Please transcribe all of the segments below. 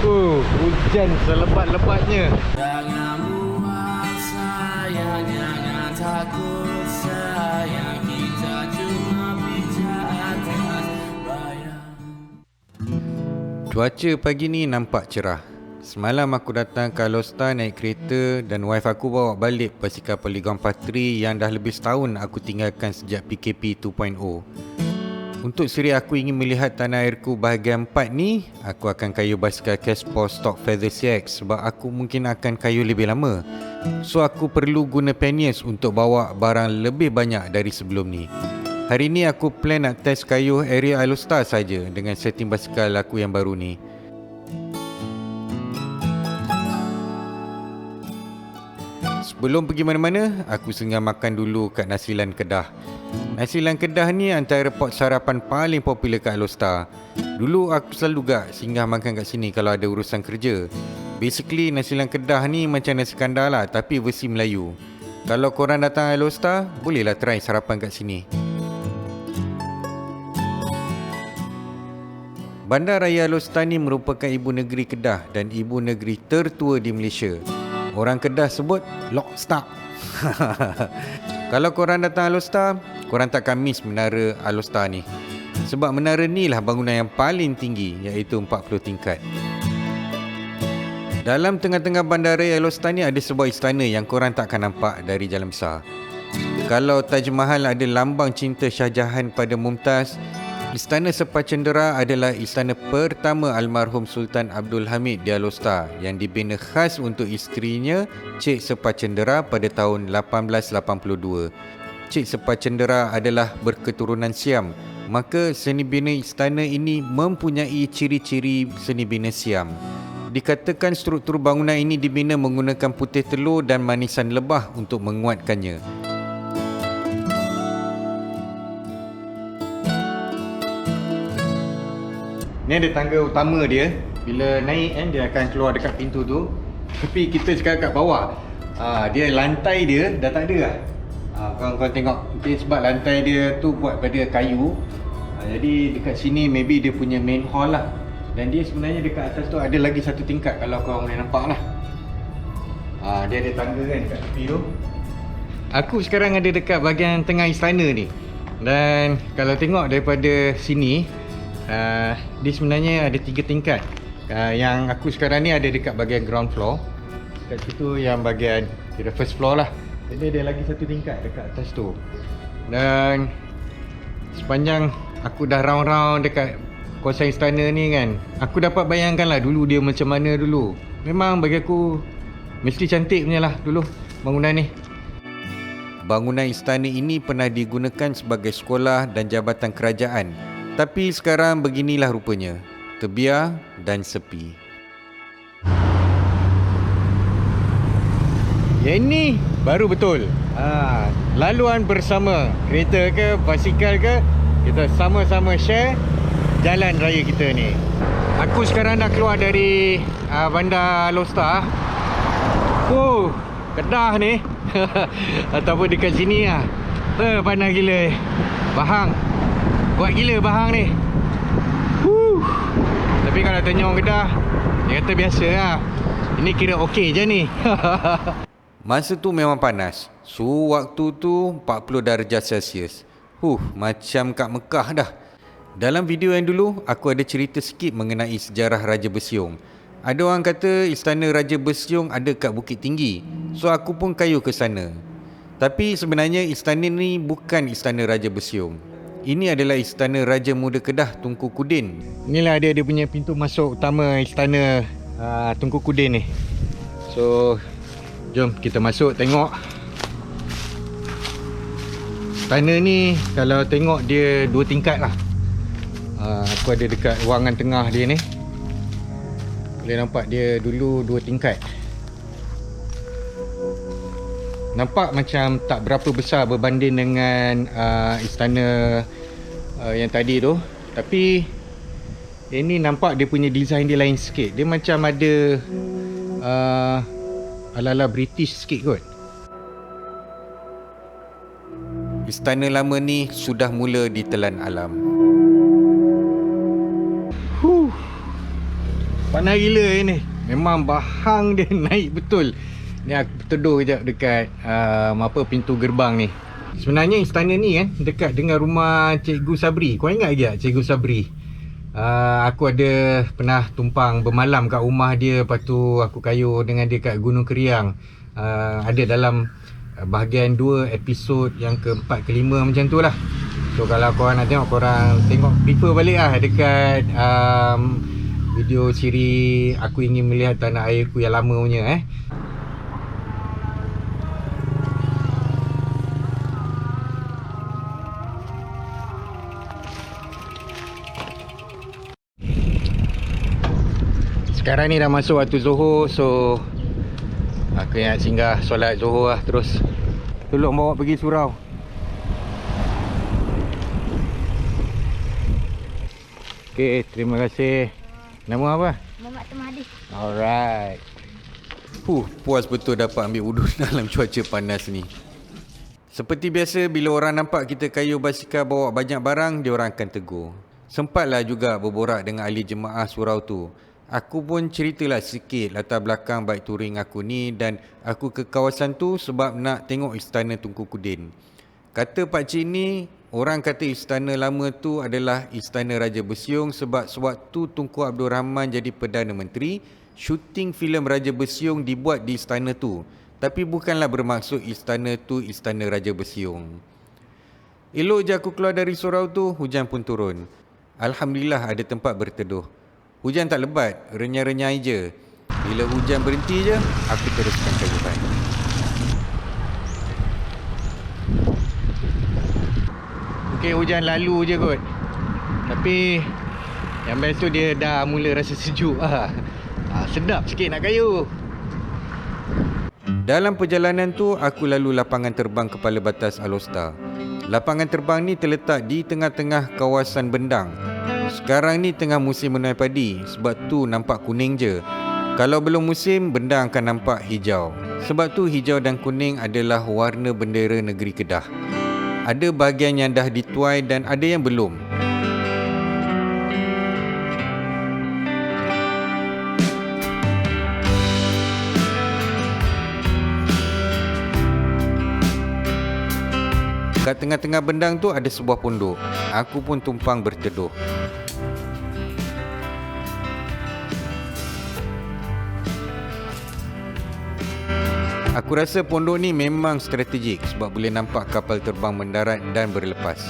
Hujan selebat-lebatnya. Jangan buat sayang, jangan takut sayang, kita cuma pijak atas bayang. Cuaca pagi ni nampak cerah. Semalam aku datang ke Alor Star naik kereta dan wife aku bawa balik basikal Polygon Patri yang dah lebih setahun aku tinggalkan sejak PKP 2.0. Untuk siri aku ingin melihat tanah airku bahagian 4 ni, aku akan kayu basikal Casper Stock Feather CX sebab aku mungkin akan kayu lebih lama. So aku perlu guna panniers untuk bawa barang lebih banyak dari sebelum ni. Hari ni aku plan nak test kayu area Alor Star saja dengan setting basikal aku yang baru ni. Sebelum pergi mana-mana, aku singgah makan dulu kat Nasilan Kedah. Nasilan Kedah ni antara pot sarapan paling popular kat Alor Star. Dulu aku selalu gak singgah makan kat sini kalau ada urusan kerja. Basically Nasilan Kedah ni macam nasi kandar lah, tapi versi Melayu. Kalau korang datang Alor Star, bolehlah try sarapan kat sini. Bandar Raya Alor Star ni merupakan ibu negeri Kedah dan ibu negeri tertua di Malaysia. Orang Kedah sebut Lock Star. Kalau korang datang Alor Star, korang takkan miss menara Alor Star ni. Sebab menara ni lah bangunan yang paling tinggi, iaitu 40 tingkat. Dalam tengah-tengah bandaraya Alor Star ni ada sebuah istana yang korang takkan nampak dari jalan besar. Kalau Taj Mahal ada lambang cinta Shah Jahan pada Mumtaz, Istana Sepah Cendera adalah istana pertama almarhum Sultan Abdul Hamid di Alor Star yang dibina khas untuk isterinya Cik Sepah Cendera pada tahun 1882. Cik Sepah Cendera adalah berketurunan Siam, maka seni bina istana ini mempunyai ciri-ciri seni bina Siam. Dikatakan struktur bangunan ini dibina menggunakan putih telur dan manisan lebah untuk menguatkannya. Ni ada tangga utama dia. Bila naik kan dia akan keluar dekat pintu tu. Tapi kita sekarang kat bawah. Dia lantai dia dah tak ada lah. Korang tengok. Mungkin sebab lantai dia tu buat pada kayu. Jadi dekat sini maybe dia punya main hall lah. Dan dia sebenarnya dekat atas tu ada lagi satu tingkat kalau korang boleh nampak lah. Dia ada tangga kan dekat tepi tu. Aku sekarang ada dekat bahagian tengah istana ni. Dan kalau tengok daripada sini, dia sebenarnya ada 3 tingkat. Yang aku sekarang ni ada dekat bahagian ground floor. Dekat situ yang bahagian kira first floor lah. Jadi ada lagi satu tingkat dekat atas tu. Dan sepanjang aku dah round-round dekat kawasan istana ni kan, aku dapat bayangkan lah dulu dia macam mana dulu. Memang bagi aku mesti cantik punya lah dulu bangunan ni. Bangunan istana ini pernah digunakan sebagai sekolah dan jabatan kerajaan. Tapi sekarang beginilah rupanya, terbiar dan sepi. Yang ini baru betul. Laluan bersama, kereta ke, basikal ke, kita sama-sama share jalan raya kita ni. Aku sekarang dah keluar dari bandar Alor Star. Kedah ni. Ataupun dekat sini lah. Panas gila. Bahang. Kuat gila bahang ni. Tapi kalau Tanjung Kedah, dia kata biasa lah. Ini kira okey je ni. Masa tu memang panas. Suhu waktu tu 40 darjah Celsius. Macam kat Mekah dah. Dalam video yang dulu, aku ada cerita sikit mengenai sejarah Raja Bersiung. Ada orang kata istana Raja Bersiung ada kat Bukit Tinggi. So aku pun kayu ke sana. Tapi sebenarnya istana ni bukan istana Raja Bersiung. Ini adalah istana Raja Muda Kedah Tunku Kudin. Inilah dia punya pintu masuk utama istana Tunku Kudin ni. So jom kita masuk tengok. Istana ni kalau tengok dia 2 tingkat lah. Aku ada dekat ruangan tengah dia ni. Boleh nampak dia dulu 2 tingkat. Nampak macam tak berapa besar berbanding dengan istana yang tadi tu. Tapi ini nampak dia punya design dia lain sikit. Dia macam ada ala-ala British sikit kot. Istana lama ni sudah mula ditelan alam. Panas gila ni. Memang bahang dia naik betul. Ni aku berteduh kejap dekat pintu gerbang ni. Sebenarnya istana ni kan dekat dengan rumah Cikgu Sabri. Kau ingat ke tak Cikgu Sabri? Aku ada pernah tumpang bermalam kat rumah dia. Lepas tu aku kayuh dengan dia kat Gunung Keriang. Ada dalam bahagian 2 episod yang ke-4 ke-5 macam tu lah. So kalau korang nak tengok, korang tengok prefer balik lah dekat video siri Aku Ingin Melihat Tanah Airku yang lama punya Sekarang ni dah masuk waktu Zuhur. So aku nak singgah solat Zuhur lah terus. Tolong bawa pergi surau. Okay, terima kasih. Nama apa? Muhammad Temadi. Alright. Puas betul dapat ambil wudhu dalam cuaca panas ni. Seperti biasa, bila orang nampak kita kayuh basikal bawa banyak barang, dia orang akan tegur. Sempatlah juga berborak dengan ahli jemaah surau tu. Aku pun ceritalah sikit latar belakang bike touring aku ni, dan aku ke kawasan tu sebab nak tengok Istana Tunku Kudin. Kata pakcik ni, orang kata istana lama tu adalah Istana Raja Bersiung sebab sewaktu Tunku Abdul Rahman jadi Perdana Menteri, syuting filem Raja Bersiung dibuat di istana tu. Tapi bukanlah bermaksud istana tu Istana Raja Bersiung. Elok je aku keluar dari surau tu, hujan pun turun. Alhamdulillah ada tempat berteduh. Hujan tak lebat, renyai-renyai je. Bila hujan berhenti je, aku teruskan kayuhan. Mungkin hujan lalu je kot. Tapi yang best tu dia dah mula rasa sejuk lah. Sedap sikit nak kayuh. Dalam perjalanan tu, aku lalu lapangan terbang Kepala Batas Alor-Star. Lapangan terbang ni terletak di tengah-tengah kawasan Bendang. Sekarang ni tengah musim menuai padi, sebab tu nampak kuning je. Kalau belum musim, Bendang akan nampak hijau. Sebab tu hijau dan kuning adalah warna bendera negeri Kedah. Ada bahagian yang dah dituai dan ada yang belum. Kat tengah-tengah Bendang tu ada sebuah pondok. Aku pun tumpang berteduh. Aku rasa pondok ni memang strategik sebab boleh nampak kapal terbang mendarat dan berlepas.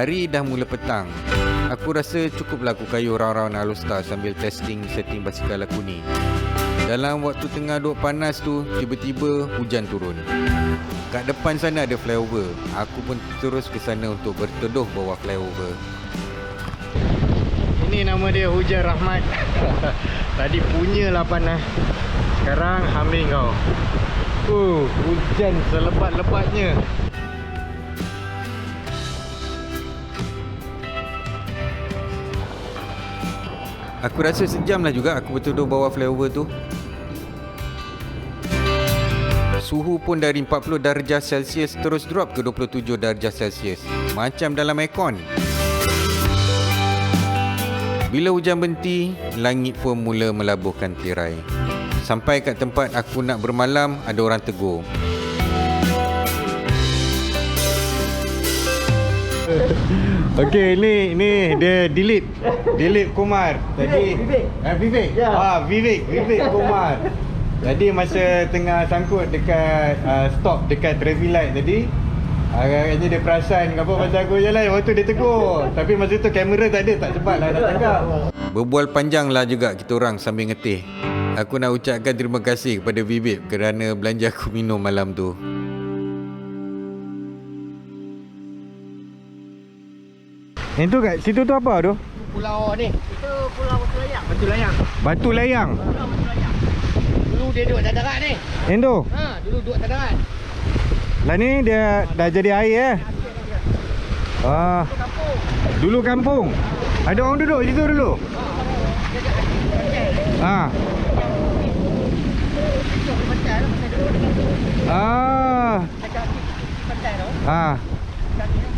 Hari dah mula petang. Aku rasa cukuplah aku kayuh round-round Alor-Star sambil testing setting basikal aku ni. Dalam waktu tengah duk panas tu, tiba-tiba hujan turun. Kat depan sana ada flyover. Aku pun terus ke sana untuk berteduh bawah flyover. Ini nama dia hujan rahmat. Tadi punyalah panas. Sekarang hamil kau. Hujan selebat-lebatnya. Aku rasa sejam lah juga aku berteduh bawah flyover tu. Suhu pun dari 40 darjah Celsius terus drop ke 27 darjah Celsius. Macam dalam aircon. Bila hujan berhenti, langit pun mula melabuhkan tirai. Sampai kat tempat aku nak bermalam, ada orang tegur. Okey, ni dia Dilip Kumar. Tadi Vivek. Vivek Kumar. Jadi masa tengah sangkut dekat stop dekat traffic light tadi, agaknya dia perasan apa pasal aku jalan. Waktu dia tegur. Tapi masa tu kamera tak ada, tak sempat lah nak tangkap. Berbual panjang lah juga kita orang sambil ngeteh. Aku nak ucapkan terima kasih kepada Vivek kerana belanja aku minum malam tu. Itu kat situ tu apa tu? Pulau ni. Itu Pulau Batu Layang. Batu Layang. Pulau Batu Layang. Dulu dia duduk tak darat ni. Itu? Dulu duduk tak darat. Lah ni dia dah jadi air dulu kampung. Ada orang duduk situ dulu. dia. Ah. Dekat kaki pantai tu. Ah. Kaki tu.